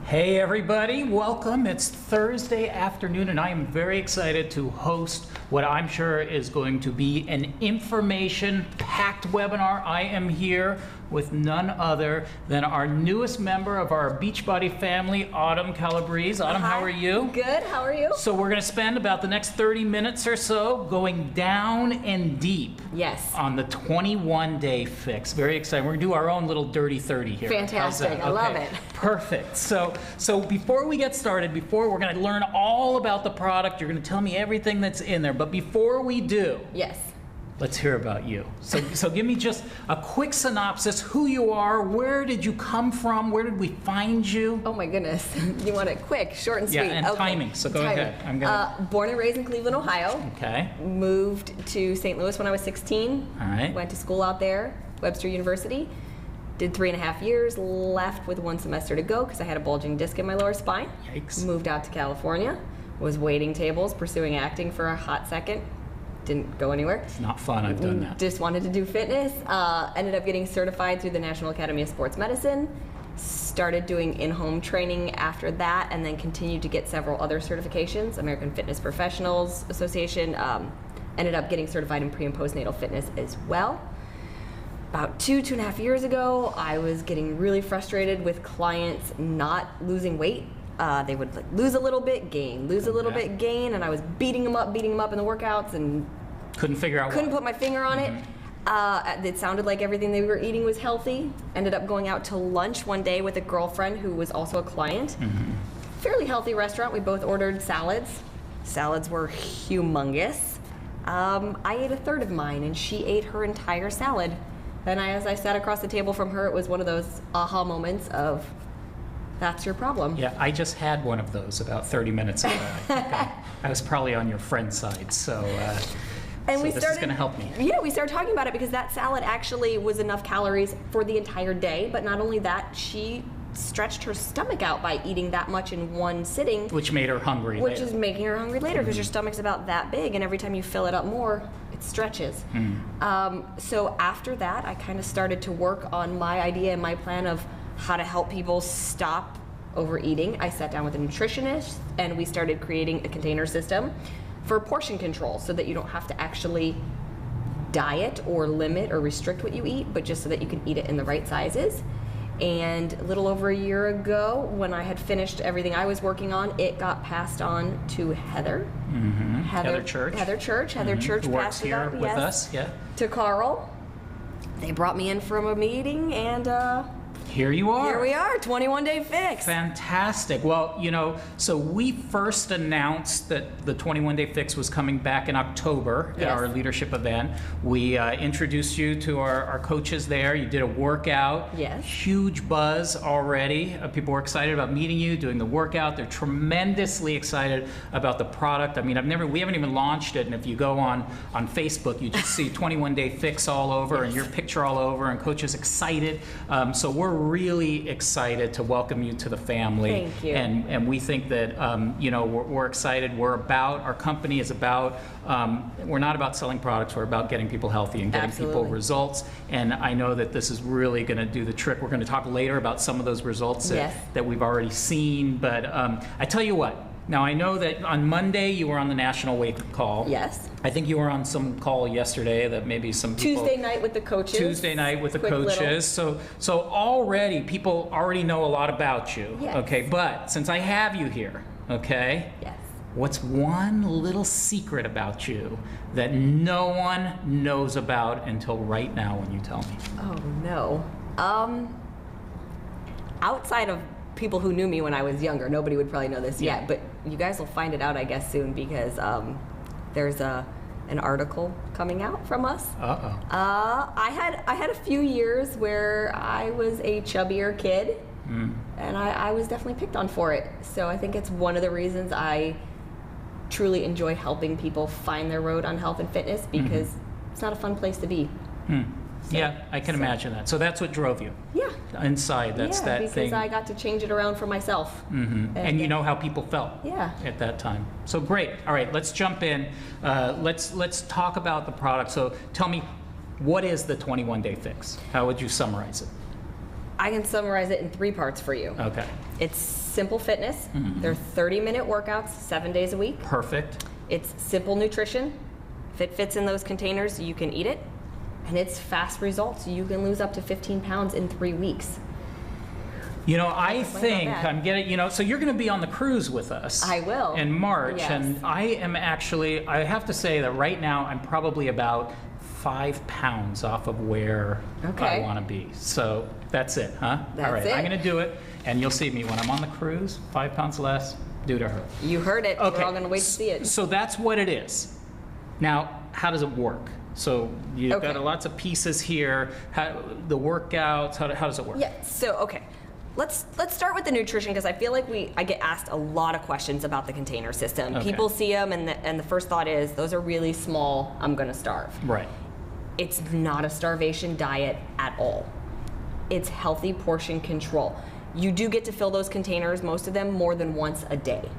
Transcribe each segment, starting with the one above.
Hey everybody, welcome. It's Thursday afternoon and I am very excited to host what I'm sure is going to be an information-packed webinar. I am here with none other than our newest member of our Beachbody family, Autumn Calabrese. Autumn, Hi. How are you? Good, how are you? So we're going to spend about the next 30 minutes or so going down and deep Yes. on the 21-day fix. Very exciting. We're going to do our own little dirty 30 here. Fantastic. How's that? I love Okay. it. Perfect. So before we get started, we're going to learn all about the product. You're going to tell me everything that's in there. But before we do, Yes. let's hear about you. So give me just a quick synopsis, who you are, where did you come from, where did we find you? Oh my goodness. You want it quick, short and sweet. Yeah, and Okay. timing, so go ahead. I'm gonna... Born and raised in Cleveland, Ohio. Okay. Moved to St. Louis when I was 16. All right. Went to school out there, Webster University. Did 3.5 years, left with 1 semester to go because I had a bulging disc in my lower spine. Yikes. Moved out to California. Was waiting tables, pursuing acting for a hot second. Didn't go anywhere. It's not fun, I've done that. Just wanted to do fitness. Ended up getting certified through the National Academy of Sports Medicine. Started doing in-home training after that, and then continued to get several other certifications. American Fitness Professionals Association. Ended up getting certified in pre- and postnatal fitness as well. About 2.5 years ago, I was getting really frustrated with clients not losing weight. They would lose a little bit, gain, lose a little Okay. bit, gain, and I was beating them up in the workouts and Couldn't figure out couldn't why. put my finger on it. It sounded like everything they were eating was healthy. Ended up going out to lunch one day with a girlfriend who was also a client. Fairly healthy restaurant. We both ordered salads. Salads were humongous. I ate a third of mine and she ate her entire salad. And as I sat across the table from her, it was one of those aha moments of, that's your problem. Yeah, I just had one of those about 30 minutes ago. I was probably on your friend's side, so, And so we this started, is going to help me. Yeah, we started talking about it because that salad actually was enough calories for the entire day. But not only that, she stretched her stomach out by eating that much in one sitting. Which made her hungry Which later. is making her hungry later because your stomach's about that big, and every time you fill it up more, it stretches. So after that, I kind of started to work on my idea and my plan of how to help people stop overeating. I sat down with a nutritionist and we started creating a container system for portion control so that you don't have to actually diet or limit or restrict what you eat, but just so that you can eat it in the right sizes. And a little over a year ago, when I had finished everything I was working on, it got passed on to Heather. Heather Church. Heather Church. Heather Church Who works passed it here on, with yes, us, yeah. to Carl. They brought me in from a meeting, and Here you are. here we are, 21-day fix. Fantastic. Well, you know, so we first announced that the 21-day fix was coming back in October at Yes. our leadership event. We introduced you to our coaches there. You did a workout. Yes. Huge buzz already. People were excited about meeting you, doing the workout. They're tremendously excited about the product. I mean, we haven't even launched it, and if you go on Facebook, you just see 21-day fix all over and your picture all over, and coaches excited. So we're really excited to welcome you to the family. Thank you. And we think that, you know, we're excited. Our company is about, we're not about selling products, we're about getting people healthy and getting people Absolutely. results. And I know that this is really going to do the trick. We're going to talk later about some of those results Yes. that we've already seen. But I tell you what, now I know that on Monday you were on the national weight call. Yes. I think you were on some call yesterday that maybe some people... Tuesday night with the coaches. Tuesday night with the Quick little- coaches. So already people already know a lot about you. Yes. Okay, but since I have you here, okay, Yes. what's one little secret about you that no one knows about until right now when you tell me? Oh no. Outside of people who knew me when I was younger, nobody would probably know this Yeah. yet, but you guys will find it out, I guess, soon because there's an article coming out from us. Uh-oh. I had a few years where I was a chubbier kid, and I was definitely picked on for it. So I think it's one of the reasons I truly enjoy helping people find their road on health and fitness because it's not a fun place to be. Yeah, I can imagine that. So that's what drove you Yeah. inside. That's that because thing. I got to change it around for myself. And you know how people felt Yeah. at that time. So great. All right, let's jump in. Let's talk about the product. So tell me, what is the 21-day fix? How would you summarize it? I can summarize it in 3 parts for you. Okay. It's simple fitness. They're 30-minute workouts, 7 days a week. Perfect. It's simple nutrition. If it fits in those containers, you can eat it. And it's fast results. You can lose up to 15 pounds in 3 weeks. You know, I think I'm getting, you know, so you're going to be on the cruise with us. I will. In March. Yes. And I am actually, I have to say that right now I'm probably about 5 pounds off of where I want to be. So that's it, huh? That's all right, it. I'm going to do it. And you'll see me when I'm on the cruise, 5 pounds less, due to her. You heard it. Okay. We're all going to wait to see it. So that's what it is. Now, how does it work? So you've got lots of pieces here. The workouts, how does it work? Yeah, so, okay. Let's start with the nutrition, because I feel like I get asked a lot of questions about the container system. Okay. People see them, and the first thought is, those are really small, I'm going to starve. Right. It's not a starvation diet at all. It's healthy portion control. You do get to fill those containers, most of them, more than once a day.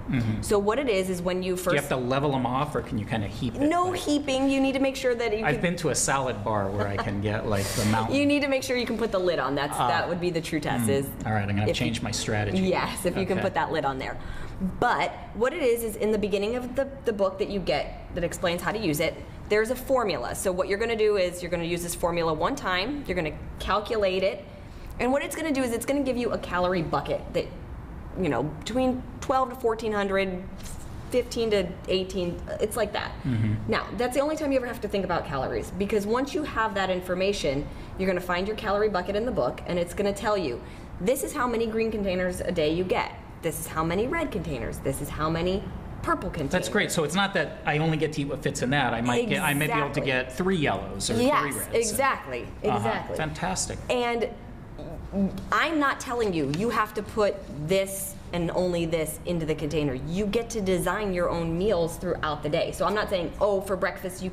So what it is when you first... Do you have to level them off, or can you kind of heap it? No heaping. You need to make sure that you I've been to a salad bar where I can get like the mountain. You need to make sure you can put the lid on. That would be the true test. All right, I'm going to change my strategy. Yes, if you can put that lid on there. But what it is in the beginning of the book that you get that explains how to use it, there's a formula. So what you're going to do is you're going to use this formula one time. You're going to calculate it. And what it's going to do is it's going to give you a calorie bucket that, you know, between 12 to 1400, 15 to 18, it's like that. Now, that's the only time you ever have to think about calories, because once you have that information, you're going to find your calorie bucket in the book, and it's going to tell you, this is how many green containers a day you get. This is how many red containers. This is how many purple containers. That's great. So it's not that I only get to eat what fits in that. I may be able to get 3 yellows or 3 reds. Yes, exactly. Fantastic. And I'm not telling you, you have to put this and only this into the container. You get to design your own meals throughout the day. So I'm not saying, oh, for breakfast you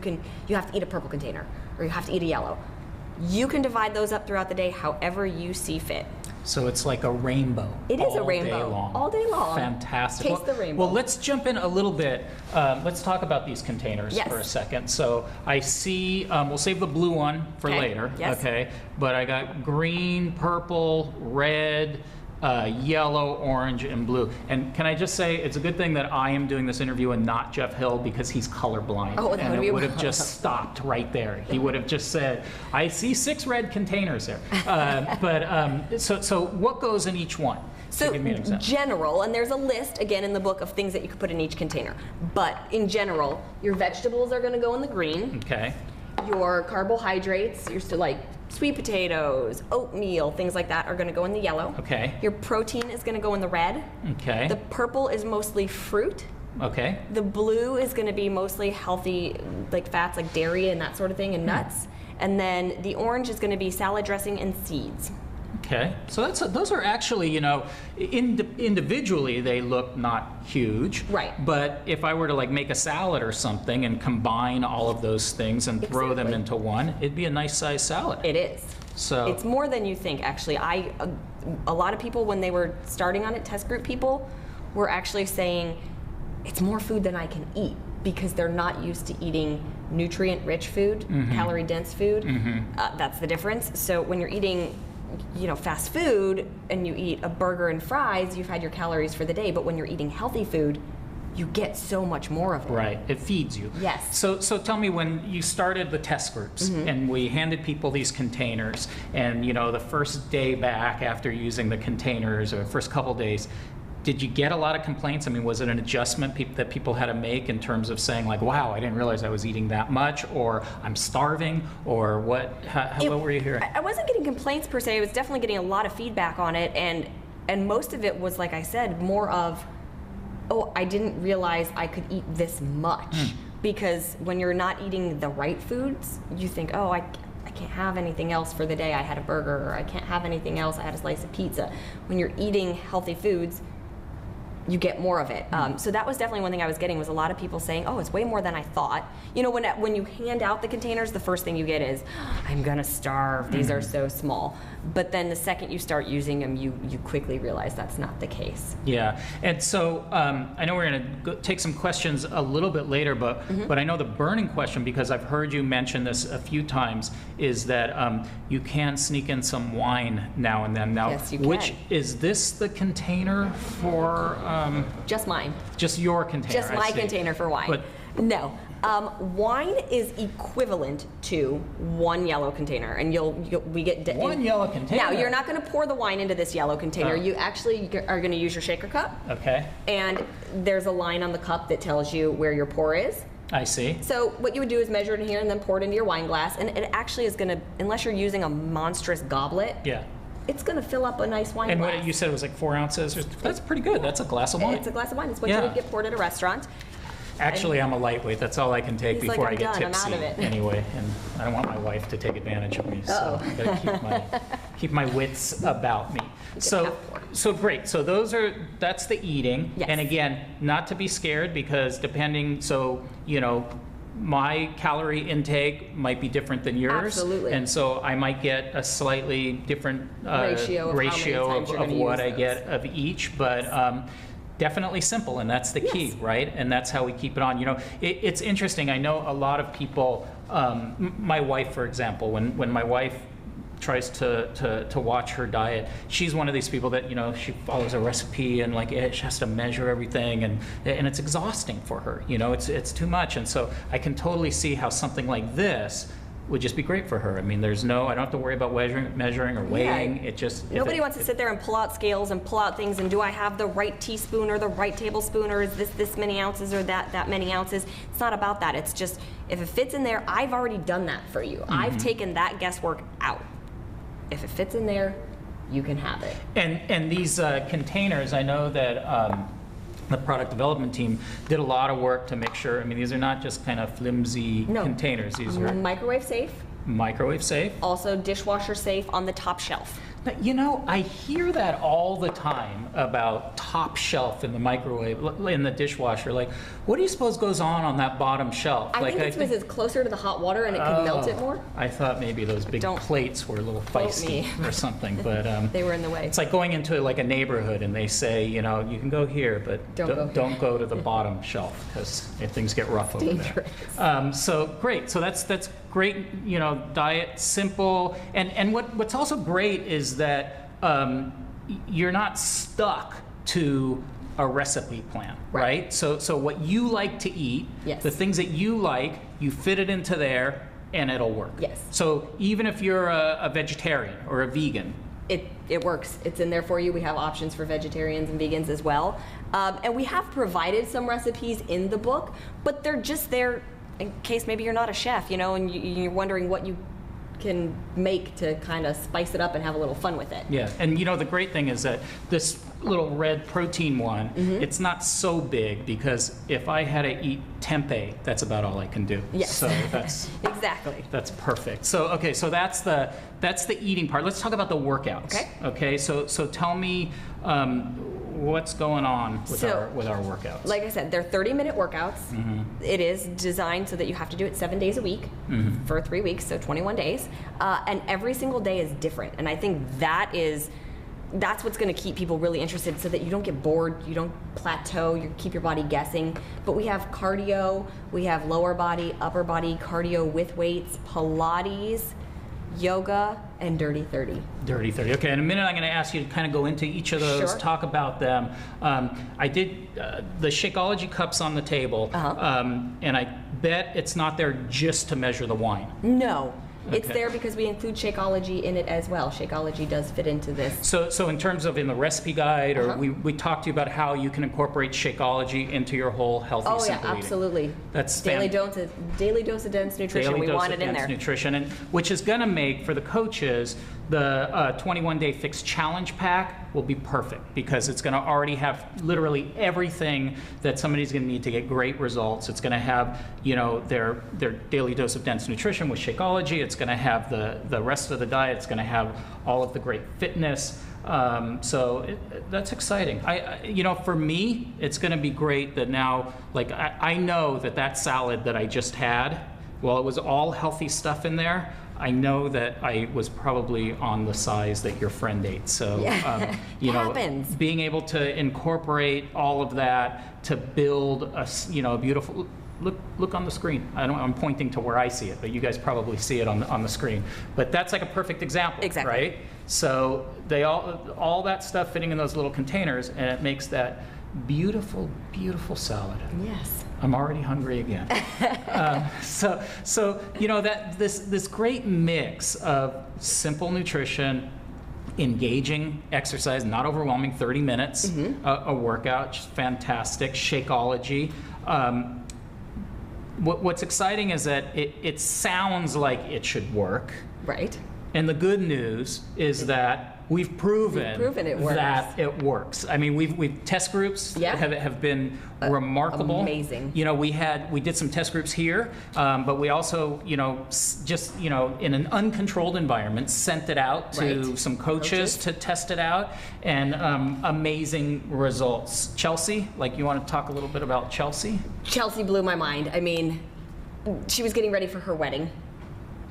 have to eat a purple container or you have to eat a yellow. You can divide those up throughout the day however you see fit. So it's like a rainbow. It is a rainbow. All day long. All day long. Fantastic. Taste the rainbow. Well, let's jump in a little bit. Let's talk about these containers for a second. So I see, we'll save the blue one for later. Yes. Okay. But I got green, purple, red, yellow, orange, and blue. And can I just say, it's a good thing that I am doing this interview and not Jeff Hill, because he's colorblind. Oh, that and would it be would have just stopped right there. He would have just said, I see 6 red containers there. So what goes in each one? So give me an example. General, and there's a list, again, in the book of things that you could put in each container. But in general, your vegetables are going to go in the green. Okay. Your carbohydrates, like sweet potatoes, oatmeal, things like that are going to go in the yellow. Okay. Your protein is going to go in the red. Okay. The purple is mostly fruit. Okay. The blue is going to be mostly healthy, like fats, like dairy and that sort of thing, and nuts. And then the orange is going to be salad dressing and seeds. Okay, so those are actually, you know, individually they look not huge. Right. But if I were to like make a salad or something and combine all of those things and throw them into one, it'd be a nice sized salad. It is. So it's more than you think, actually. A lot of people, when they were starting on it, test group people, were actually saying, it's more food than I can eat, because they're not used to eating nutrient-rich food, calorie-dense food. That's the difference. So when you're eating, you know, fast food and you eat a burger and fries, you've had your calories for the day. But when you're eating healthy food, you get so much more of it. Right, it feeds you. Yes. So tell me, when you started the test groups and we handed people these containers, and you know, the first day back after using the containers, or the first couple days, did you get a lot of complaints? I mean, was it an adjustment that people had to make in terms of saying like, wow, I didn't realize I was eating that much, or I'm starving, or what? What were you hearing? I wasn't getting complaints per se. I was definitely getting a lot of feedback on it, and most of it was, like I said, more of, oh, I didn't realize I could eat this much. Because when you're not eating the right foods, you think, oh, I can't have anything else for the day. I had a burger, or I can't have anything else. I had a slice of pizza. When you're eating healthy foods, you get more of it. So that was definitely one thing I was getting, was a lot of people saying, oh, it's way more than I thought. You know, when you hand out the containers, the first thing you get is, I'm gonna starve, these are so small. But then the second you start using them, you quickly realize that's not the case. Yeah, and so I know we're gonna take some questions a little bit later, but I know the burning question, because I've heard you mention this a few times, is that you can sneak in some wine now and then. Now, Yes, you can. which is this the container for? Just mine. Just your container. Just I my see. container for wine. But No. Wine is equivalent to one yellow container, and we get one yellow container. Now you're not going to pour the wine into this yellow container. You actually are going to use your shaker cup. Okay. And there's a line on the cup that tells you where your pour is. I see. So what you would do is measure it in here and then pour it into your wine glass, and it actually is going to, unless you're using a monstrous goblet, Yeah. it's going to fill up a nice wine And glass. what you said was like 4 ounces. That's pretty good. That's a glass of wine. It's a glass of wine. It's what Yeah. you would get poured at a restaurant. Actually, I'm a lightweight. That's all I can take He's like, before "I'm I get done. I'm tipsy. out of it." Anyway, and I don't want my wife to take advantage of me, so Uh-oh. I gotta keep my wits about me. So great. So that's the eating. Yes. And again, not to be scared, because my calorie intake might be different than yours. Absolutely. And so I might get a slightly different Ratio of how many times you're of gonna what use I those. get of each, but definitely simple, and that's the key, Yes. right? And that's how we keep it on. It's interesting. I know a lot of people, my wife, for example, when my wife tries to watch her diet, she's one of these people that, she follows a recipe and she has to measure everything, and it's exhausting for her. It's too much. And so I can totally see how something like this would just be great for her. I mean, I don't have to worry about measuring or weighing. It just Nobody wants to sit there and pull out scales and pull out things and do I have the right teaspoon or the right tablespoon, or is this many ounces or that many ounces? It's not about that. It's just, if it fits in there, I've already done that for you. I've taken that guesswork out. If it fits in there, you can have it. And these containers, I know that the product development team did a lot of work to make sure. I mean, these are not just kind of flimsy containers. These are Microwave safe, microwave safe. also dishwasher safe on the top shelf. Now, I hear that all the time about top shelf in the microwave, in the dishwasher. What do you suppose goes on that bottom shelf? I think it's because it's closer to the hot water and it can melt it more. I thought maybe those big Don't plates were a little quote feisty me. or something, but They were in the way. it's like going into a neighborhood and they say, you can go here, but don't go to the bottom shelf, because things get rough over Dangerous. there. So great. So that's great. Diet, simple, and what's also great is that you're not stuck to a recipe plan, right? So what you like to eat, Yes. the things that you like, you fit it into there, and it'll work. Yes. So even if you're a vegetarian or a vegan, It works. It's in there for you. We have options for vegetarians and vegans as well. And we have provided some recipes in the book, but they're just there in case maybe you're not a chef, and you're wondering what you can make to kind of spice it up and have a little fun with it. yeah. And the great thing is that this little red protein one, it's not so big, because if I had to eat tempeh, that's about all I can do. Yes. So that's Exactly. that's perfect. So okay, so that's the eating part. Let's talk about the workouts. Okay. Okay. So tell me what's going on with So, our workouts. Like I said, they're 30-minute workouts. It is designed so that you have to do it 7 days a week for 3 weeks, so 21 days. And every single day is different. And I think that's what's going to keep people really interested, so that you don't get bored, you don't plateau, you keep your body guessing. But we have cardio, we have lower body, upper body cardio with weights, Pilates, yoga, and Dirty 30. Dirty 30. Okay, in a minute I'm going to ask you to kind of go into each of those, Sure. talk about them. I did the Shakeology cups on the table, and I bet it's not there just to measure the wine. No. It's Okay. there because we include Shakeology in it as well. Shakeology does fit into this. So in terms of in the recipe guide, or we talked to you about how you can incorporate Shakeology into your whole healthy, Oh yeah, simple eating. absolutely. That's daily dose of dense nutrition. Daily We dose want of it in dense there. nutrition, and which is going to make for the coaches the 21-day fix challenge pack will be perfect, because it's going to already have literally everything that somebody's going to need to get great results. It's going to have their daily dose of dense nutrition with Shakeology. It's going to have the rest of the diet. It's going to have all of the great fitness. That's exciting. For me, it's going to be great that now, like, I know that salad that I just had, well, it was all healthy stuff in there. I know that I was probably on the size that your friend ate. So, happens. Being able to incorporate all of that to build a beautiful. Look on the screen. I'm pointing to where I see it, but you guys probably see it on the screen. But that's like a perfect example, exactly. Right? So they all that stuff fitting in those little containers, and it makes that beautiful, beautiful salad. Yes. I'm already hungry again. That this great mix of simple nutrition, engaging exercise, not overwhelming, 30 minutes, a workout, just fantastic, Shakeology. What's exciting is that it sounds like it should work. Right. And the good news is that we've proven it works. that it works. I mean, we've test groups have been remarkable. Amazing. We did some test groups here, but we also, in an uncontrolled environment, sent it out to some coaches to test it out, and amazing results. Chelsea, you want to talk a little bit about Chelsea? Chelsea blew my mind. I mean, she was getting ready for her wedding.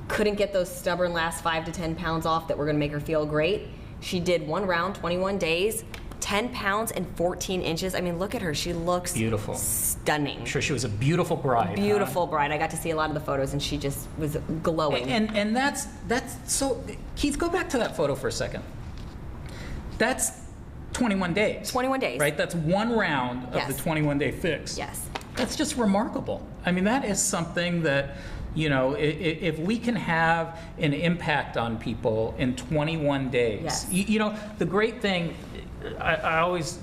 Couldn't get those stubborn last 5 to 10 pounds off that were going to make her feel great. She did one round, 21 days, 10 pounds and 14 inches. I mean, look at her. She looks beautiful, stunning. I'm sure she was a beautiful bride. Beautiful bride. I got to see a lot of the photos, and she just was glowing. And that's so. Keith, go back to that photo for a second. That's 21 days. 21 days. Right. That's one round of the 21-day fix. Yes. That's just remarkable. I mean, that is something that. If we can have an impact on people in 21 days, the great thing, I always,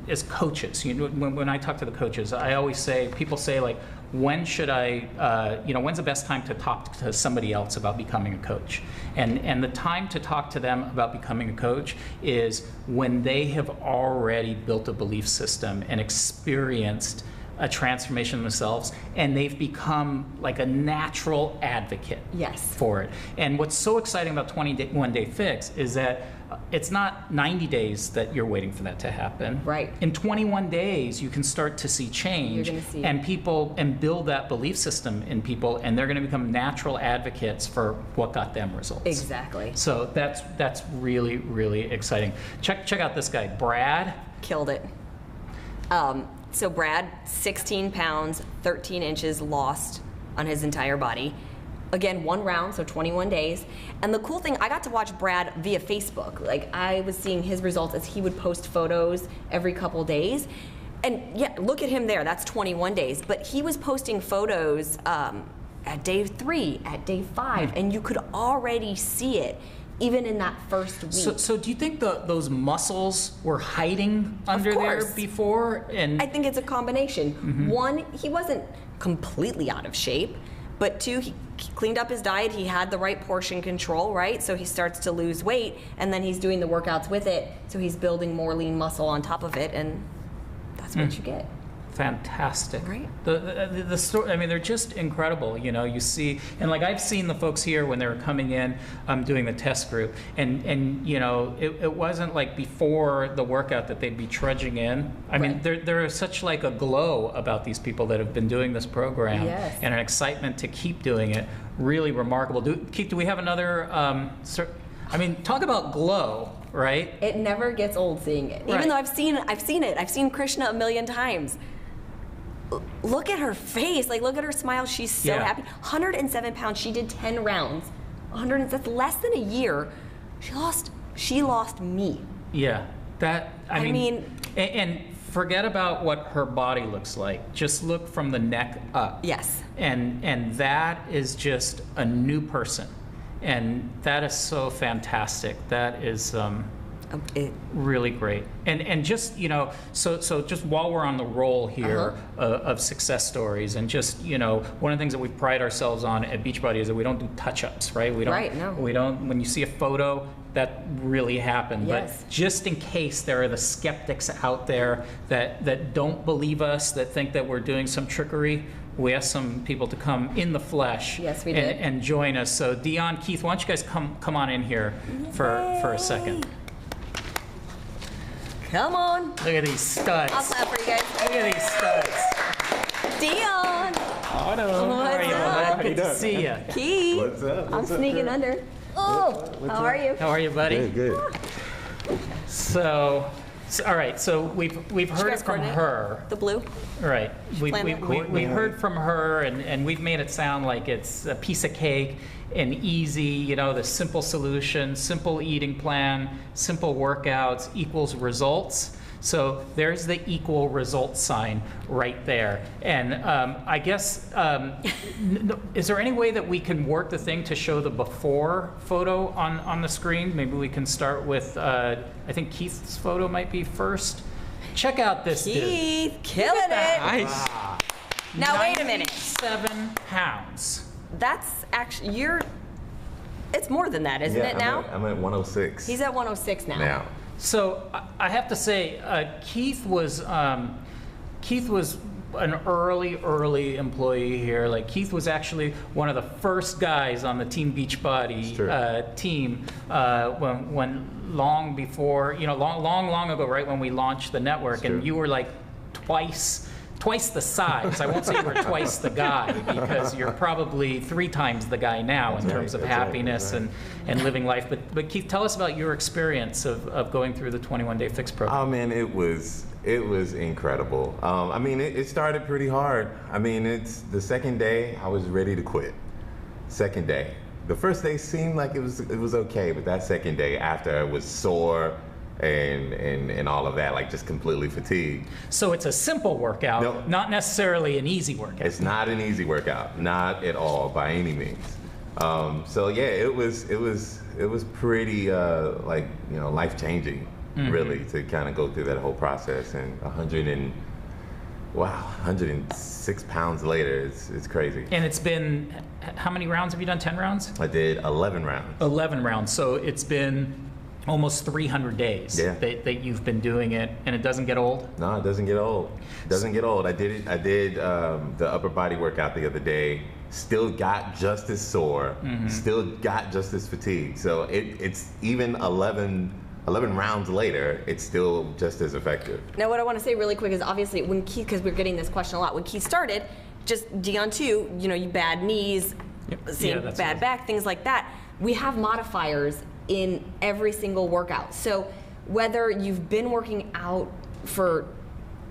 as coaches, when I talk to the coaches, I always say, people say, like, when should I, when's the best time to talk to somebody else about becoming a coach? And the time to talk to them about becoming a coach is when they have already built a belief system and experienced a transformation themselves, and they've become like a natural advocate for it. And what's so exciting about 21-day fix is that it's not 90 days that you're waiting for that to happen. Right. In 21 days, you can start to see change. You're gonna see and build that belief system in people, and they're going to become natural advocates for what got them results. Exactly. So that's really, really exciting. Check out this guy, Brad. Killed it. So Brad, 16 pounds, 13 inches lost on his entire body. Again, one round, so 21 days. And the cool thing, I got to watch Brad via Facebook. Like, I was seeing his results as he would post photos every couple days. And yeah, look at him there, that's 21 days. But he was posting photos at day 3, at day 5, and you could already see it. Even in that first week. So do you think those muscles were hiding under there before? And I think it's a combination. Mm-hmm. 1, he wasn't completely out of shape, but 2, he cleaned up his diet. He had the right portion control, right? So he starts to lose weight, and then he's doing the workouts with it. So he's building more lean muscle on top of it, and that's what you get. Fantastic. Right. The story, I mean, they're just incredible. You see, and like I've seen the folks here when they were coming in, doing the test group, and it wasn't like before the workout that they'd be trudging in. I mean, there is such like a glow about these people that have been doing this program, and an excitement to keep doing it. Really remarkable. Keith, do we have another? I mean, talk about glow, right? It never gets old seeing it. Even though I've seen it. I've seen Krishna a million times. Look at her face. Like, look at her smile. She's so happy. 107 pounds. She did 10 rounds. That's less than a year. She lost me. Yeah. I mean, and forget about what her body looks like. Just look from the neck up. Yes. And that is just a new person. And that is so fantastic. That is really great. And just, so just while we're on the roll here of success stories, and just, one of the things that we pride ourselves on at Beachbody is that we don't do touch-ups, right? We don't, when you see a photo, that really happened. Yes. But just in case there are the skeptics out there that don't believe us, that think that we're doing some trickery, we asked some people to come in the flesh. Yes, we did. And join us. So Dion, Keith, why don't you guys come on in here for a second. Come on. Look at these studs. I'll clap for you guys. Look at these studs. Dion. Autumn, how are you? up? Good to see you. Keith. What's up? I'm sneaking under. Oh, how are you? How are you, buddy? Good. So, all right. So we've heard it guys from coordinate? her. The blue. Right. We plan that? heard from her, and we've made it sound like it's a piece of cake and easy, you know, the simple solution, simple eating plan, simple workouts equals results. So there's the equal results sign right there. And I guess, is there any way that we can work the thing to show the before photo on the screen? Maybe we can start with, I think Keith's photo might be first. Check out this dude. Keith, killing it. Nice. Now wait a minute. 7 pounds. That's actually it's more than that, isn't it now? I'm at 106. He's at 106 now. So I have to say, Keith was an early employee here. Like Keith was actually one of the first guys on the Team Beachbody team when long before, you know, long ago, right when we launched the network, and you were like twice the size. I won't say you were twice the guy, because you're probably 3 times the guy now in terms of happiness and living life. But Keith, tell us about your experience of going through the 21-day fix program. Oh man, it was incredible. I mean, it started pretty hard. I mean, it's the second day I was ready to quit. Second day. The first day seemed like it was okay, but that second day after I was sore and all of that, like just completely fatigued. So it's a simple workout, No. not necessarily an easy workout. It's not an easy workout, not at all by any means. So yeah, it was pretty like, you know, life changing, really, to kind of go through that whole process. And 106 pounds later, it's crazy. And it's been, how many rounds have you done? 10 rounds? I did 11 rounds. 11 rounds. So it's been almost 300 days that you've been doing it, and it doesn't get old? No, it doesn't get old. It doesn't get old. I did the upper body workout the other day. Still got just as sore. Still got just as fatigued. So it's even 11 rounds later, it's still just as effective. Now, what I want to say really quick is, obviously when Keith, because we're getting this question a lot, when Keith started, just Dion too, you know, you bad knees, bad back, things like that. We have modifiers in every single workout. So whether you've been working out for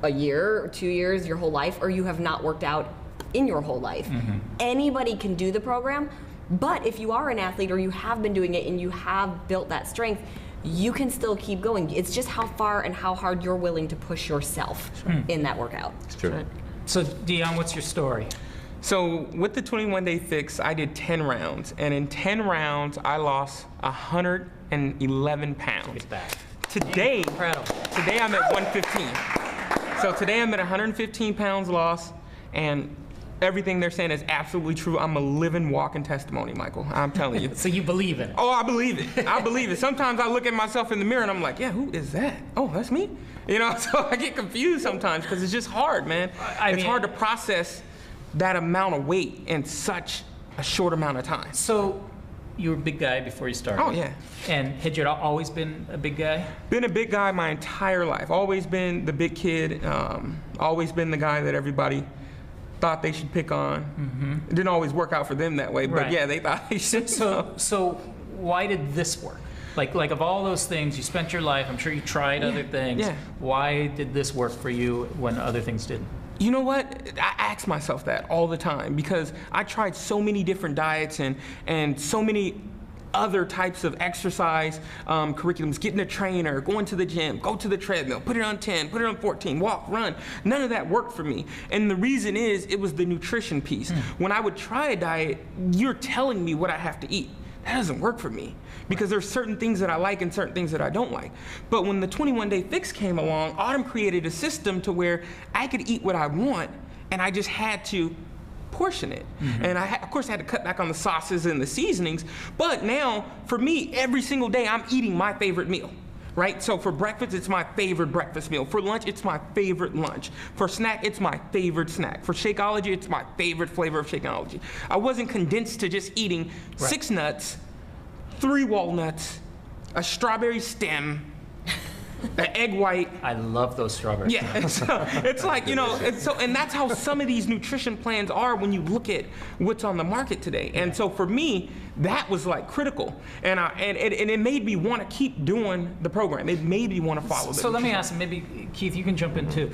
a year or 2 years, your whole life, or you have not worked out in your whole life, anybody can do the program. But if you are an athlete or you have been doing it and you have built that strength, you can still keep going. It's just how far and how hard you're willing to push yourself in that workout. It's true. So Dion, what's your story? So with the 21-day fix, I did 10 rounds, and in 10 rounds, I lost 111 pounds. Today I'm at 115. So today I'm at 115 pounds lost, and everything they're saying is absolutely true. I'm a living, walking testimony, Michael. I'm telling you. So you believe in it? Oh, I believe it. I believe it. Sometimes I look at myself in the mirror and I'm like, yeah, who is that? Oh, that's me? You know, so I get confused sometimes because it's just hard, man. It's hard to process that amount of weight in such a short amount of time. So you were a big guy before you started? Oh, yeah. And had you always been a big guy? Been a big guy my entire life. Always been the big kid. Always been the guy that everybody thought they should pick on. It didn't always work out for them that way, but yeah, they thought they should. So why did this work? Like of all those things, you spent your life, I'm sure you tried other things. Yeah. Why did this work for you when other things didn't? You know what? I ask myself that all the time because I tried so many different diets and so many other types of exercise curriculums, getting a trainer, going to the gym, go to the treadmill, put it on 10, put it on 14, walk, run. None of that worked for me. And the reason is it was the nutrition piece. When I would try a diet, you're telling me what I have to eat. That doesn't work for me because there's certain things that I like and certain things that I don't like. But when the 21-day fix came along, Autumn created a system to where I could eat what I want and I just had to portion it. And I, of course, had to cut back on the sauces and the seasonings. But now, for me, every single day, I'm eating my favorite meal. Right? So for breakfast, it's my favorite breakfast meal. For lunch, it's my favorite lunch. For snack, it's my favorite snack. For Shakeology, it's my favorite flavor of Shakeology. I wasn't condensed to just eating 6 nuts, 3 walnuts, a strawberry stem, the egg white. I love those strawberries. Yeah, it's like, you know, and that's how some of these nutrition plans are when you look at what's on the market today. And so for me, that was like critical, and it made me want to keep doing the program. It made me want to follow. So let me ask, maybe Keith, you can jump in too.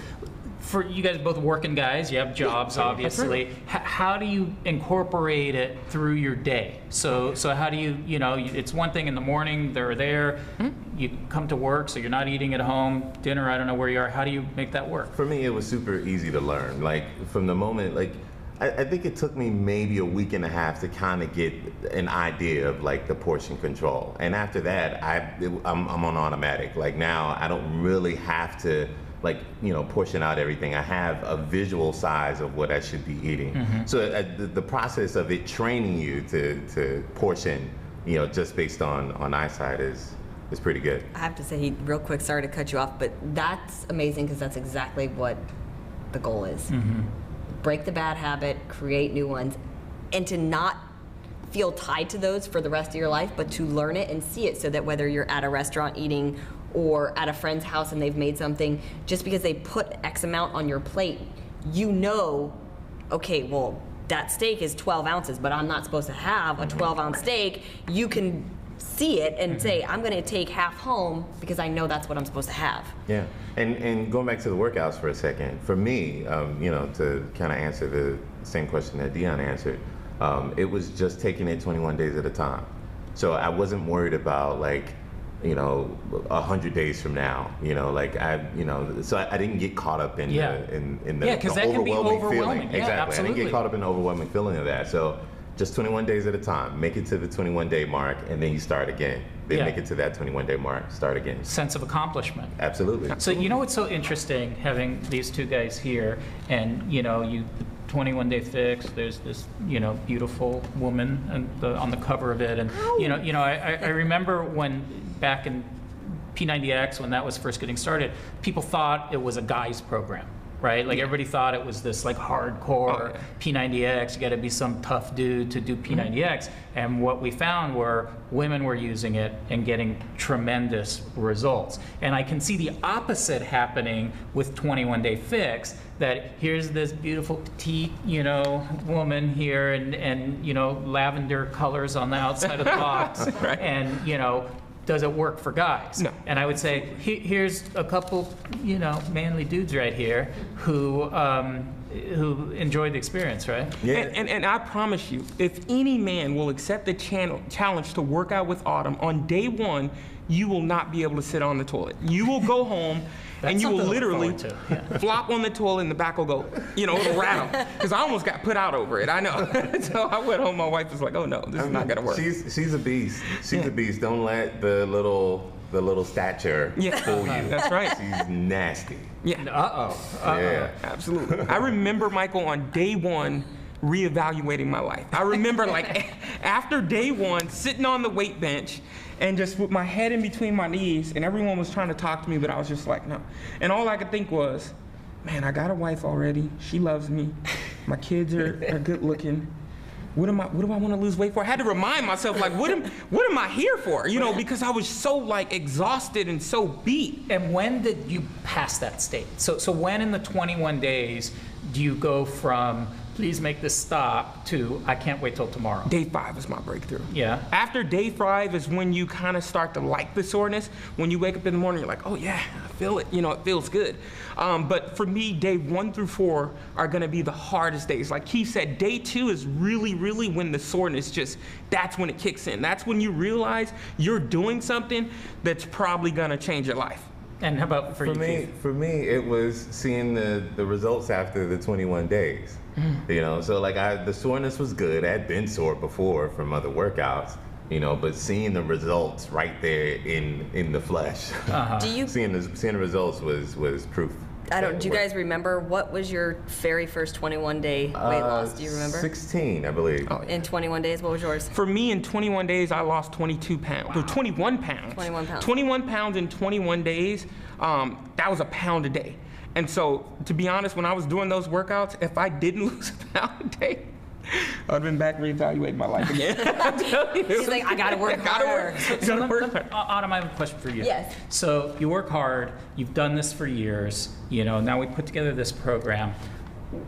For you guys, both working guys, you have jobs, obviously. How do you incorporate it through your day? So how do you, you know, it's one thing in the morning, they're there, you come to work, so you're not eating at home, dinner, I don't know where you are. How do you make that work? For me, it was super easy to learn. Like, from the moment, like, I think it took me maybe a week and a half to kind of get an idea of like the portion control. And after that, I'm on automatic. Like, now I don't really have to, like, you know, portion out everything. I have a visual size of what I should be eating. So the process of it training you to portion, you know, just based on eyesight is pretty good. I have to say, real quick, sorry to cut you off, but that's amazing because that's exactly what the goal is. Break the bad habit, create new ones, and to not feel tied to those for the rest of your life, but to learn it and see it, so that whether you're at a restaurant eating or at a friend's house and they've made something, just because they put X amount on your plate, you know, okay, well, that steak is 12 ounces, but I'm not supposed to have a 12-ounce steak. You can see it and say, I'm going to take half home because I know that's what I'm supposed to have. Yeah, and going back to the workouts for a second, for me, you know, to kind of answer the same question that Dion answered, it was just taking it 21 days at a time. So I wasn't worried about, like, you know, 100 days from now, you know, like so I didn't get caught up in the overwhelming feeling. Yeah, exactly. absolutely. I didn't get caught up in the overwhelming feeling of that. So just 21 days at a time, make it to the 21-day mark, and then you start again. Then make it to that 21-day mark, start again. Sense of accomplishment. Absolutely. So you know what's so interesting, having these two guys here, and you know, you 21-day fix. There's this, you know, beautiful woman on the cover of it, and you know, I remember when back in P90X, when that was first getting started, people thought it was a guy's program, right? Like everybody thought it was this like hardcore P90X. You got to be some tough dude to do P90X. And what we found were women were using it and getting tremendous results. And I can see the opposite happening with 21-day fix. That here's this beautiful petite, you know, woman here, and you know, lavender colors on the outside of the box, and you know, does it work for guys? No. And I would say, here's a couple, you know, manly dudes right here who enjoyed the experience, right? Yeah. And I promise you, if any man will accept the challenge to work out with Autumn, on day one, you will not be able to sit on the toilet. You will go home and you will literally flop on the toilet and the back will go, you know, it'll rattle. Because I almost got put out over it, I know. So I went home, my wife was like, oh no, this is not gonna work. She's a beast. She's a beast. Don't let the little stature fool you. That's right. She's nasty. Yeah. Yeah. Absolutely. I remember, Michael, on day one, reevaluating my life. I remember, like, after day one, sitting on the weight bench and just with my head in between my knees, and everyone was trying to talk to me, but I was just like, no. And all I could think was, man, I got a wife already. She loves me. My kids are good looking. What do I want to lose weight for? I had to remind myself, like, what am I here for? You know, because I was so, like, exhausted and so beat. And when did you pass that state? So when in the 21 days do you go from please make this stop to I can't wait till tomorrow? Day 5 is my breakthrough. Yeah. After day 5 is when you kind of start to like the soreness. When you wake up in the morning, you're like, oh yeah, I feel it. You know, it feels good. But for me, day 1 through 4 are going to be the hardest days. Like Keith said, day 2 is really, really when the soreness that's when it kicks in. That's when you realize you're doing something that's probably going to change your life. And how about for you, Keith? For me, it was seeing the results after the 21 days. You know, so like the soreness was good. I had been sore before from other workouts, you know, but seeing the results right there in the flesh, seeing the results was proof. Do you guys remember what was your very first 21-day weight loss? Do you remember? 16, I believe. Oh, yeah. In 21 days, what was yours? For me, in 21 days, I lost 22 pounds. Or 21 pounds. 21 pounds. 21 pounds in 21 days. That was a pound a day. And so, to be honest, when I was doing those workouts, if I didn't lose a pound a day, I'd have been back reevaluating my life again. I'm telling you. She's like, I gotta work harder. Gotta work hard. Autumn, I have a question for you. Yes. So you work hard, you've done this for years, now we put together this program.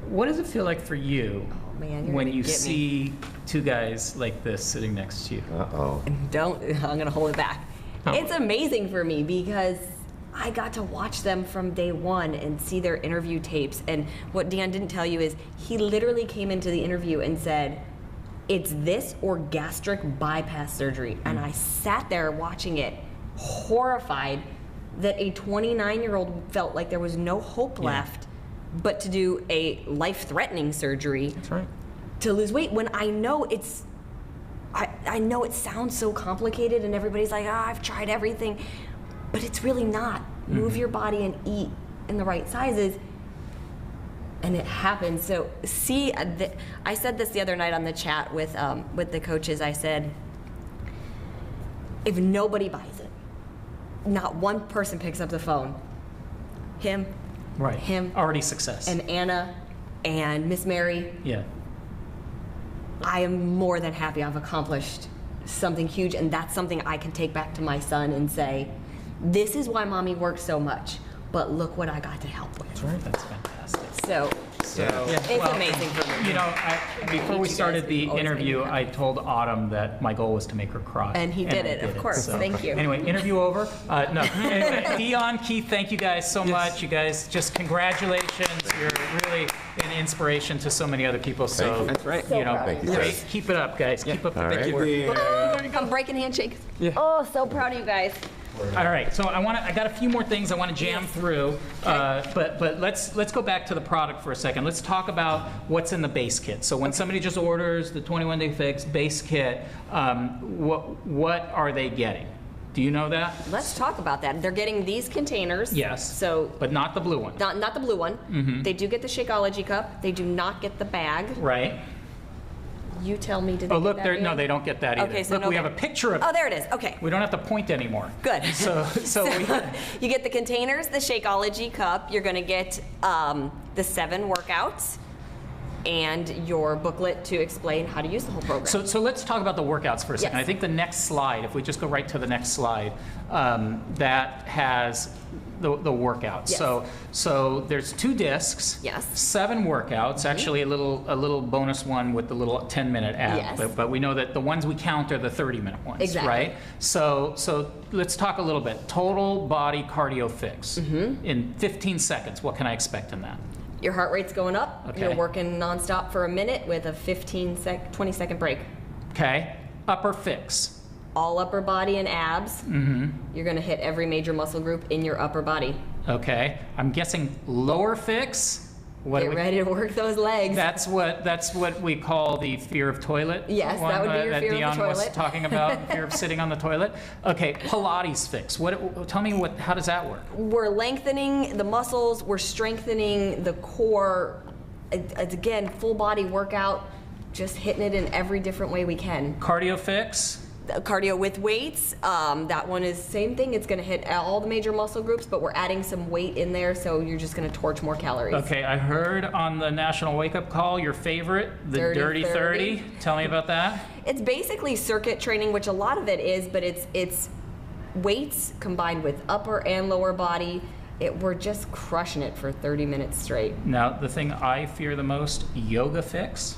What does it feel like for you Man, you're when gonna you get me. see two guys like this sitting next to you? Uh-oh. I'm gonna hold it back. Oh. It's amazing for me because I got to watch them from day one and see their interview tapes. And what Dan didn't tell you is he literally came into the interview and said, it's this or gastric bypass surgery. And I sat there watching it, horrified that a 29-year-old felt like there was no hope left but to do a life-threatening surgery. That's right. To lose weight when I know it's, I know it sounds so complicated and everybody's like, I've tried everything, but it's really not. Move your body and eat in the right sizes, and it happens. So see, I said this the other night on the chat with the coaches. I said, if nobody buys it, not one person picks up the phone, him, Right. him, Already success. and Anna, and Miss Mary, yeah. I am more than happy I've accomplished something huge, and that's something I can take back to my son and say, this is why mommy worked so much, but look what I got to help with. That's right. That's fantastic. So it's Well, amazing for me. Before we you started guys. the Always interview, make me I told Autumn that my goal was to make her cry. And he did I it, of course. Thank you. Anyway, interview over. No. Anyway, Dion, Keith, thank you guys so much. You guys, just congratulations. You're really an inspiration to so many other people. So, Thank you. That's right. So proud Thank of you, you sir. guys. keep it up, guys. Keep up the All good right. work. I'm breaking handshakes. Yeah. Oh, so proud of you guys. All right, so I got a few more things I want to jam through, but let's go back to the product for a second. Let's talk about what's in the base kit. So when somebody just orders the 21-day fix base kit, what are they getting? Do you know that? Let's talk about that. They're getting these containers. Yes. So But not the blue one, not the blue one. They do get the Shakeology cup. They do not get the bag. right? You tell me, did they Oh, get look, that no, yet? they don't get that either. Okay, so Look, no we have bag. a picture of Oh, it. there it is. Okay. We don't have to point anymore. Good. So we, You get the containers, the Shakeology cup. You're going to get the 7 workouts and your booklet to explain how to use the whole program. So let's talk about the workouts for a second. Yes. I think the next slide, if we just go right to the next slide, that has the workouts. Yes. So there's 2 discs. Yes. 7 workouts. Actually, a little bonus one with the little 10-minute ad. Yes. But we know that the ones we count are the 30-minute ones. Exactly. Right. So let's talk a little bit. Total body cardio fix. In 15 seconds, what can I expect in that? Your heart rate's going up. Okay. You're working nonstop for a minute with a 20-second break. Okay. Upper fix. All upper body and abs. You're going to hit every major muscle group in your upper body. Okay. I'm guessing lower fix. What do Get we- ready to work those legs. That's what we call the fear of toilet. Yes, one, that would be your that fear of the Dion was toilet. talking about, fear of sitting on the toilet. Okay, Pilates fix. Tell me how does that work? We're lengthening the muscles. We're strengthening the core. It's again, full body workout, just hitting it in every different way we can. Cardio fix. Cardio with weights, that one is same thing. It's going to hit all the major muscle groups, but we're adding some weight in there, so you're just going to torch more calories. Okay, I heard on the National Wake Up Call your favorite, the Dirty 30. Tell me about that. It's basically circuit training, which a lot of it is, but it's weights combined with upper and lower body. We're just crushing it for 30 minutes straight. Now, the thing I fear the most, yoga fix.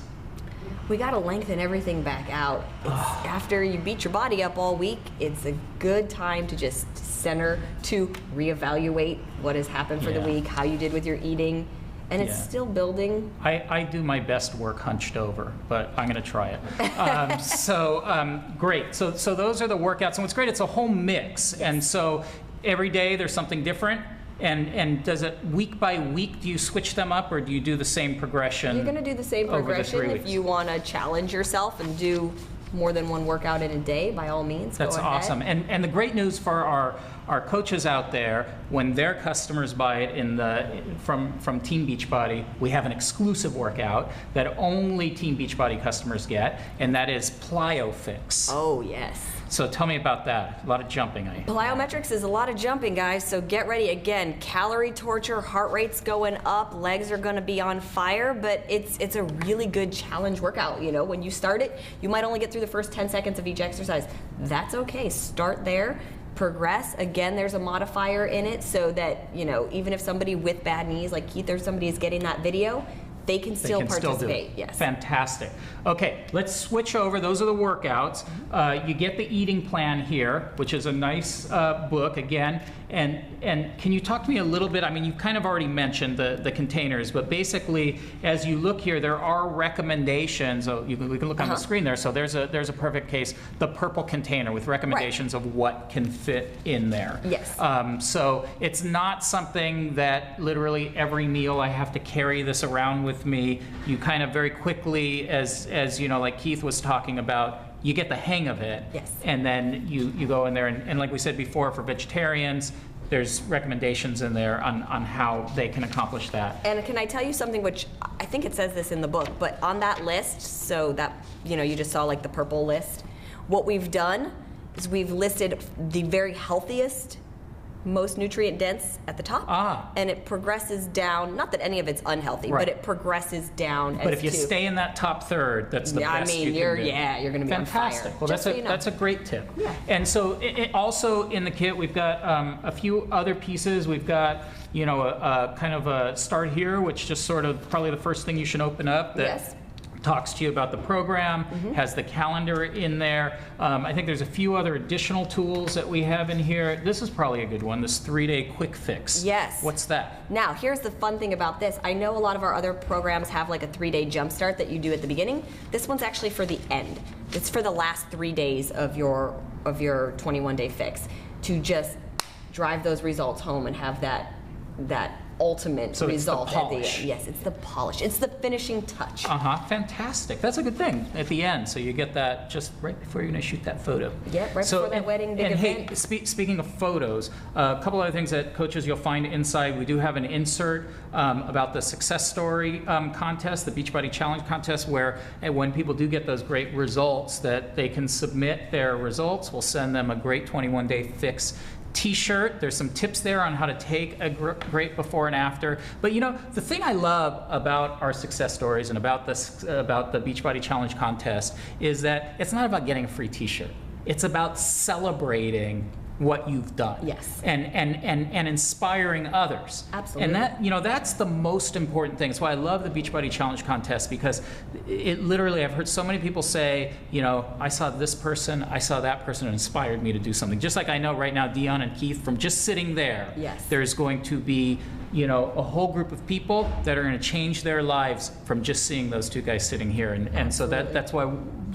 We got to lengthen everything back out. After you beat your body up all week, it's a good time to just center, to reevaluate what has happened for the Yeah. week, how you did with your eating, and it's Yeah. still building. I do my best work hunched over, but I'm going to try it. Great. So those are the workouts, and what's great, it's a whole mix, and so every day there's something different. And does it week by week, do you switch them up, or do you do the same progression? You're going to do the same over the progression. 3 If weeks? you want to challenge yourself and do more than one workout in a day, by all means, That's go ahead. awesome. And the great news for our coaches out there, when their customers buy it from Team Beachbody, we have an exclusive workout that only Team Beachbody customers get, and that is PlyoFix. Oh, yes. So tell me about that. A lot of jumping. Plyometrics is a lot of jumping, guys, so get ready. Again, calorie torture, heart rate's going up, legs are going to be on fire, but it's a really good challenge workout. You know, when you start it, you might only get through the first 10 seconds of each exercise. That's okay. Start there. Progress. Again, there's a modifier in it so that, you know, even if somebody with bad knees like Keith or somebody is getting that video, they can still participate. Yes. Fantastic. Okay, let's switch over. Those are the workouts. You get the eating plan here, which is a nice book again. And can you talk to me a little bit? I mean, you kind of already mentioned the containers, but basically, as you look here, there are recommendations. Oh, we can look on the screen there. So there's a perfect case, the purple container with recommendations of what can fit in there. Yes. So it's not something that literally every meal I have to carry this around with me. You kind of very quickly, as you know, like Keith was talking about, you get the hang of it. Yes. And then you go in there, and like we said before, for vegetarians, there's recommendations in there on how they can accomplish that. And can I tell you something, which I think it says this in the book, but on that list, so that, you know, you just saw like the purple list, what we've done is we've listed the very healthiest, most nutrient dense at the top, and it progresses down. Not that any of it's unhealthy, but it progresses down. But if you stay in that top third, that's the best you can do. you're going to be fantastic. On fire. Well, that's a great tip. Yeah. And so also in the kit, we've got a few other pieces. We've got, you know, a kind of a start here, which just sort of probably the first thing you should open up. That talks to you about the program, has the calendar in there. I think there's a few other additional tools that we have in here. This is probably a good one, this 3-day quick fix. Yes. What's that? Now, here's the fun thing about this. I know a lot of our other programs have like a 3-day jump start that you do at the beginning. This one's actually for the end. It's for the last 3 days of your 21-day fix to just drive those results home and have that ultimate result at the end. Yes, it's the polish. It's the finishing touch. Fantastic. That's a good thing at the end. So you get that just right before you're going to shoot that photo. Yep, right before that wedding big event. Hey, speaking of photos, a couple other things that coaches you'll find inside. We do have an insert about the success story contest, the Beachbody Challenge contest, where when people do get those great results, that they can submit their results. We'll send them a great 21-day fix T-shirt. There's some tips there on how to take a great before and after. But you know, the thing I love about our success stories and about the Beachbody Challenge contest is that it's not about getting a free T-shirt. It's about celebrating what you've done. Yes. And inspiring others. Absolutely. And that, you know, that's the most important thing. That's why I love the Beachbody Challenge contest, because it literally, I've heard so many people say, you know, I saw this person, I saw that person, it inspired me to do something. Just like I know right now, Dion and Keith, from just sitting there, there's going to be, you know, a whole group of people that are going to change their lives from just seeing those two guys sitting here. And so that's why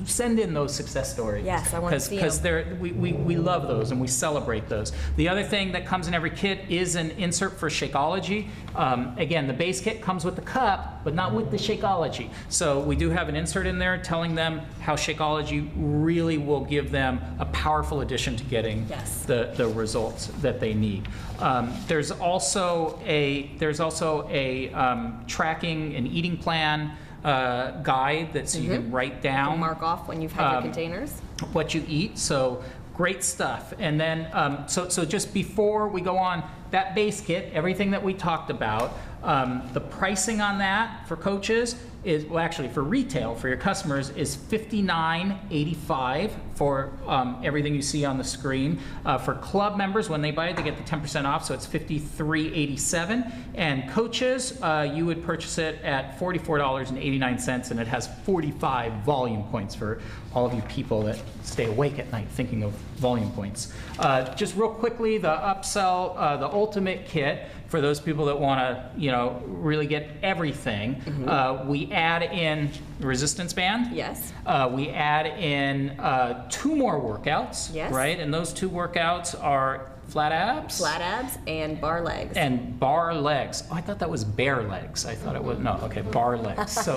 send in those success stories. Yes, I want to see them. Because we love those and we celebrate those. The other thing that comes in every kit is an insert for Shakeology. Again, the base kit comes with the cup, but not with the Shakeology. So we do have an insert in there telling them how Shakeology really will give them a powerful addition to getting the results that they need. There's also a tracking and eating plan guide that so you can write down. Mark off when you've had your containers. What you eat. So great stuff. And then so just before we go on, that base kit, everything that we talked about, the pricing on that for coaches is, well, actually for retail for your customers is $59.85 for everything you see on the screen. For club members, when they buy it, they get the 10% off, so it's $53.87. And coaches, you would purchase it at $44.89, and it has 45 volume points for all of you people that stay awake at night thinking of volume points. Just real quickly, the upsell, the ultimate kit, for those people that want to, you know, really get everything, we add in resistance band. Yes. We add in 2 more workouts. Yes. Right, and those 2 workouts are flat abs. Flat abs and bar legs. And bar legs. Oh, I thought that was bare legs. I thought it was bar legs. So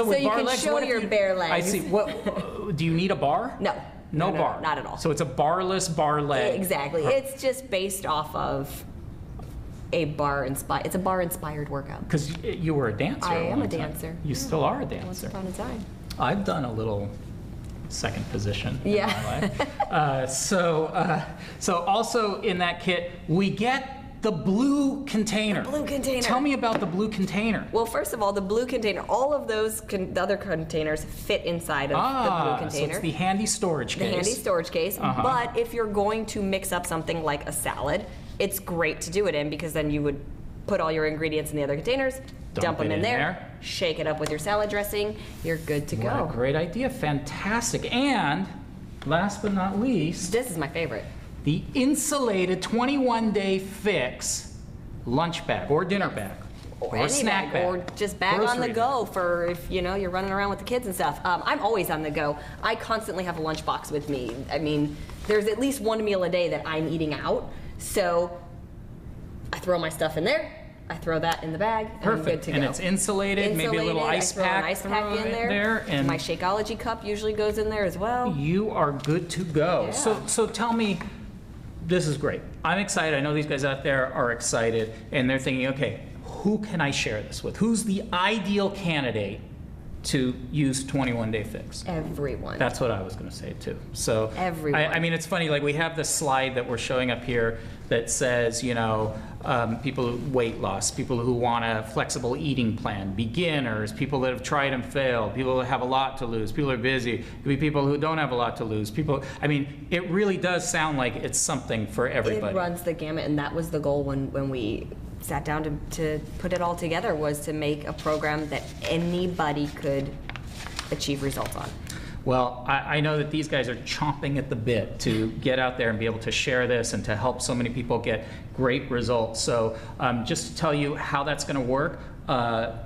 with you bar can legs, show what if your bare legs. I see. What do you need a bar? No. No bar. Not at all. So it's a barless barley. Exactly. It's just based off of a it's a bar-inspired workout. Because you were a dancer. I at am one a time. dancer. You still are a Once dancer. upon a time. I've done a little second position. Yeah. In my life. So also in that kit, we get the blue container. The blue container. Tell me about the blue container. Well, first of all, the blue container, all of those the other containers fit inside of the blue container. So it's the handy storage case. The handy storage case. But if you're going to mix up something like a salad, it's great to do it in, because then you would put all your ingredients in the other containers, dump them in there, shake it up with your salad dressing, you're good to go. What a great idea. Fantastic. And last but not least, This is my favorite. the insulated 21-day fix lunch bag or dinner bag or Any snack bag. or just bag on the Grocery go for if you're running around with the kids and stuff. I'm always on the go. I constantly have a lunchbox with me. I mean, there's at least one meal a day that I'm eating out, so I throw my stuff in there. I throw that in the bag, and I'm good Perfect. to And go. it's insulated, maybe a little ice I throw pack. an ice pack in there. and My Shakeology cup usually goes in there as well. you are good to go. Yeah. So tell me, this is great. I'm excited. I know these guys out there are excited, and they're thinking, okay, who can I share this with? Who's the ideal candidate to use 21-day fix? Everyone. That's what I was going to say too. So Everyone. I mean, it's funny. Like we have this slide that we're showing up here that says, people who weight loss, people who want a flexible eating plan, beginners, people that have tried and failed, people that have a lot to lose, people who are busy. It could be people who don't have a lot to lose. I mean, it really does sound like it's something for everybody. It runs the gamut, and that was the goal when we sat down to put it all together, was to make a program that anybody could achieve results on. Well, I know that these guys are chomping at the bit to get out there and be able to share this and to help so many people get great results. So just to tell you how that's going to work, on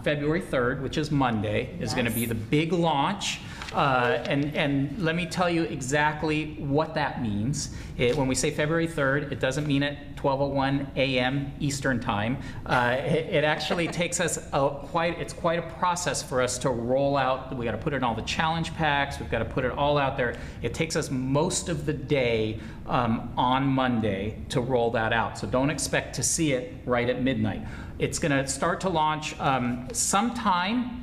February 3rd, which is Monday, is going to be the big launch. And let me tell you exactly what that means. When we say February 3rd, it doesn't mean at 12:01 a.m. Eastern Time. It actually takes us it's quite a process for us to roll out. We got to put it in all the challenge packs. We've got to put it all out there. It takes us most of the day on Monday to roll that out. So don't expect to see it right at midnight. It's going to start to launch sometime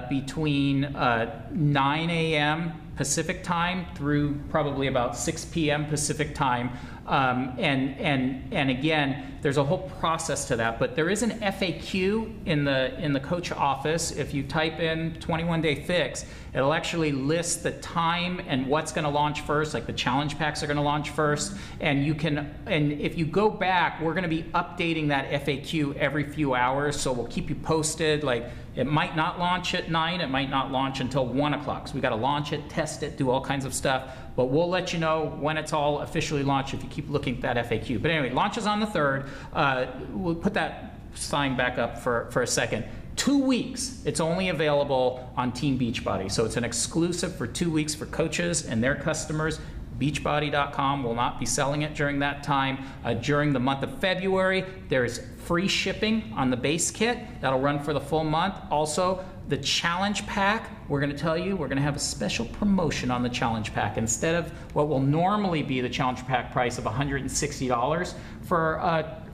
between 9 a.m. Pacific time through probably about 6 p.m. Pacific time. And again, there's a whole process to that, but there is an FAQ in the coach office. If you type in 21-day fix, it'll actually list the time and what's going to launch first, like the challenge packs are going to launch first. And if you go back, we're going to be updating that FAQ every few hours, so we'll keep you posted. Like, it might not launch at 9, it might not launch until 1 o'clock. So we got to launch it, test it, do all kinds of stuff. But we'll let you know when it's all officially launched if you keep looking at that FAQ. But anyway, launches on the 3rd. We'll put that sign back up for a second. 2 weeks, it's only available on Team Beachbody. So it's an exclusive for 2 weeks for coaches and their customers. Beachbody.com will not be selling it during that time. During the month of February, there is free shipping on the base kit. That'll run for the full month. Also, the challenge pack, we're going to tell you, we're going to have a special promotion on the challenge pack. Instead of what will normally be the challenge pack price of $160 for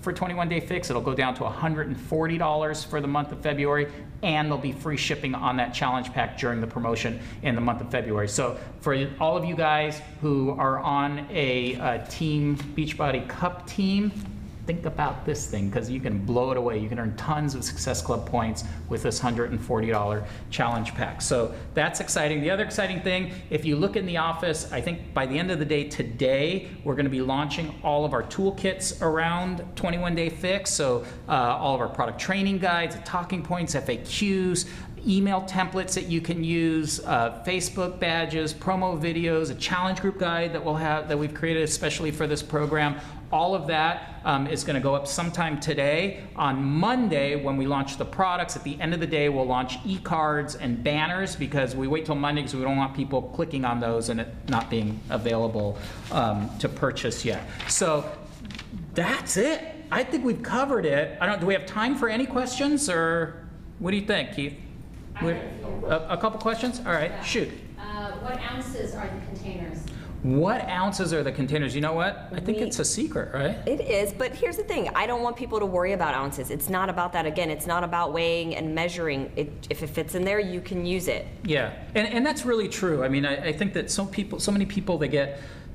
21-day fix, it'll go down to $140 for the month of February, and there'll be free shipping on that challenge pack during the promotion in the month of February. So for all of you guys who are on a Team Beachbody Cup team, think about this thing, because you can blow it away. You can earn tons of Success Club points with this $140 challenge pack. So that's exciting. The other exciting thing, if you look in the office, I think by the end of the day today, we're going to be launching all of our toolkits around 21-day fix. So all of our product training guides, talking points, FAQs, email templates that you can use, Facebook badges, promo videos, a challenge group guide that we've created especially for this program. All of that is going to go up sometime today. On Monday, when we launch the products, at the end of the day, we'll launch e-cards and banners, because we wait till Monday because we don't want people clicking on those and it not being available to purchase yet. So that's it. I think we've covered it. Do we have time for any questions, or what do you think, Keith? A couple questions? All right, shoot. What ounces are the containers? What ounces are the containers? You know what? I think it's a secret, right? It is, but here's the thing. I don't want people to worry about ounces. It's not about that. Again, it's not about weighing and measuring. If it fits in there, you can use it. Yeah, and that's really true. I mean, I think that so many people,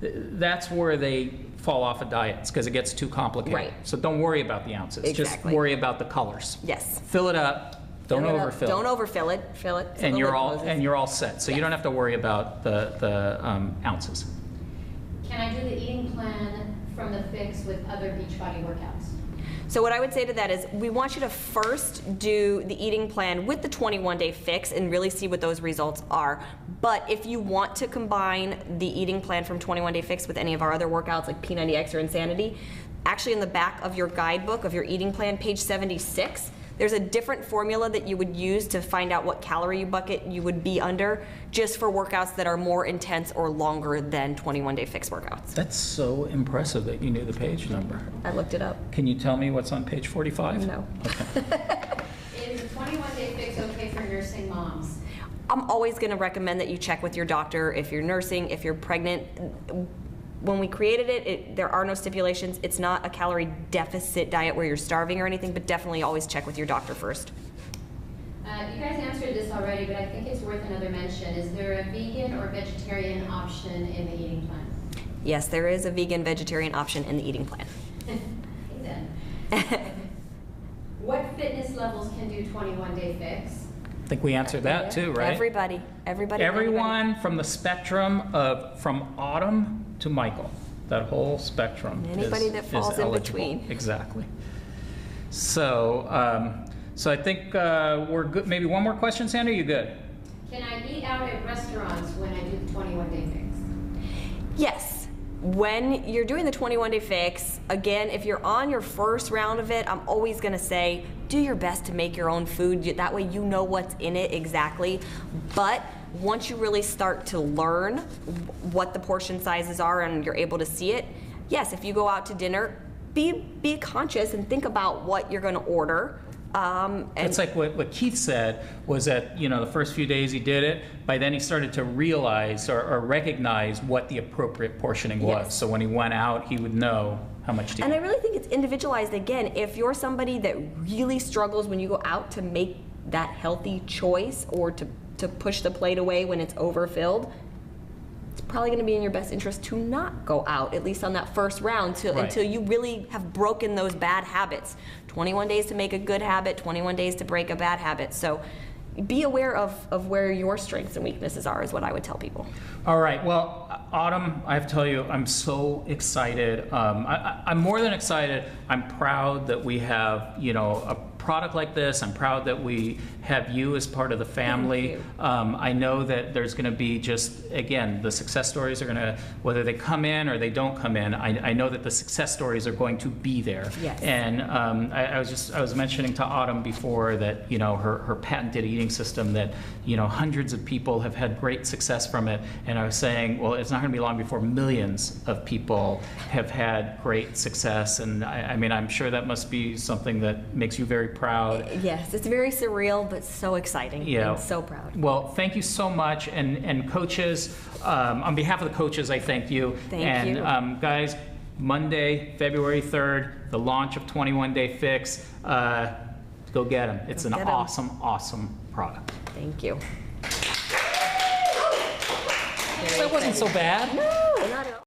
that's where they fall off of diets, because it gets too complicated. Right. So don't worry about the ounces. Exactly. Just worry about the colors. Yes. Fill it up. Don't Fill it up. overfill. Don't overfill it. Fill it. And you're all set. So you Yes. don't have to worry about the ounces. Can I do the eating plan from the Fix with other Beachbody workouts? So what I would say to that is we want you to first do the eating plan with the 21-day fix and really see what those results are. But if you want to combine the eating plan from 21-day fix with any of our other workouts like P90X or Insanity, actually in the back of your guidebook of your eating plan, page 76, there's a different formula that you would use to find out what calorie bucket you would be under, just for workouts that are more intense or longer than 21-day fix workouts. That's so impressive that you knew the page number. I looked it up. Can you tell me what's on page 45? No. Is a 21-day fix okay for nursing moms? I'm always going to recommend that you check with your doctor if you're nursing, if you're pregnant. When we created it, there are no stipulations. It's not a calorie deficit diet where you're starving or anything, but definitely always check with your doctor first. You guys answered this already, but I think it's worth another mention. Is there a vegan or vegetarian option in the eating plan? Yes, there is a vegan vegetarian option in the eating plan. Okay, then. What fitness levels can do 21-day fix? I think we answered that too, right? Everybody. Everyone from the spectrum of from Autumn to Michael, that whole spectrum. Anybody that falls in eligible. between. Exactly. So, so I think we're good. Maybe one more question, Sandra. You good? Can I eat out at restaurants when I do the 21-day fix? Yes. When you're doing the 21-day fix, again, if you're on your first round of it, I'm always going to say, do your best to make your own food. That way you know what's in it exactly. But once you really start to learn what the portion sizes are and you're able to see it, yes, if you go out to dinner, be conscious and think about what you're going to order. It's like what Keith said was that, you know, the first few days he did it, by then he started to realize or recognize what the appropriate portioning was. Yes. So when he went out, he would know how much to And I eat. really think it's individualized. Again, if you're somebody that really struggles when you go out to make that healthy choice or to push the plate away when it's overfilled, it's probably going to be in your best interest to not go out, at least on that first round, until you really have broken those bad habits. 21 days to make a good habit, 21 days to break a bad habit. So be aware of where your strengths and weaknesses are, is what I would tell people. All right. Well, Autumn, I have to tell you, I'm so excited. I'm more than excited. I'm proud that we have, you know, a product like this. I'm proud that we have you as part of the family. Thank you. I know that there's going to be just, again, the success stories are going to, whether they come in or they don't come in, I know that the success stories are going to be there. Yes. And I was mentioning to Autumn before that, you know, her patented eating system that, you know, hundreds of people have had great success from it. And I was saying, well, it's not going to be long before millions of people have had great success. And I mean, I'm sure that must be something that makes you very proud. Yes, it's very surreal, but so exciting. Yeah. And so proud. Well, thank you so much. And coaches, on behalf of the coaches, I thank you. Thank you. And guys, Monday, February 3rd, the launch of 21 Day Fix. Go get them. It's Go an get 'em. awesome, awesome product. Thank you. That wasn't so bad. No, not at all.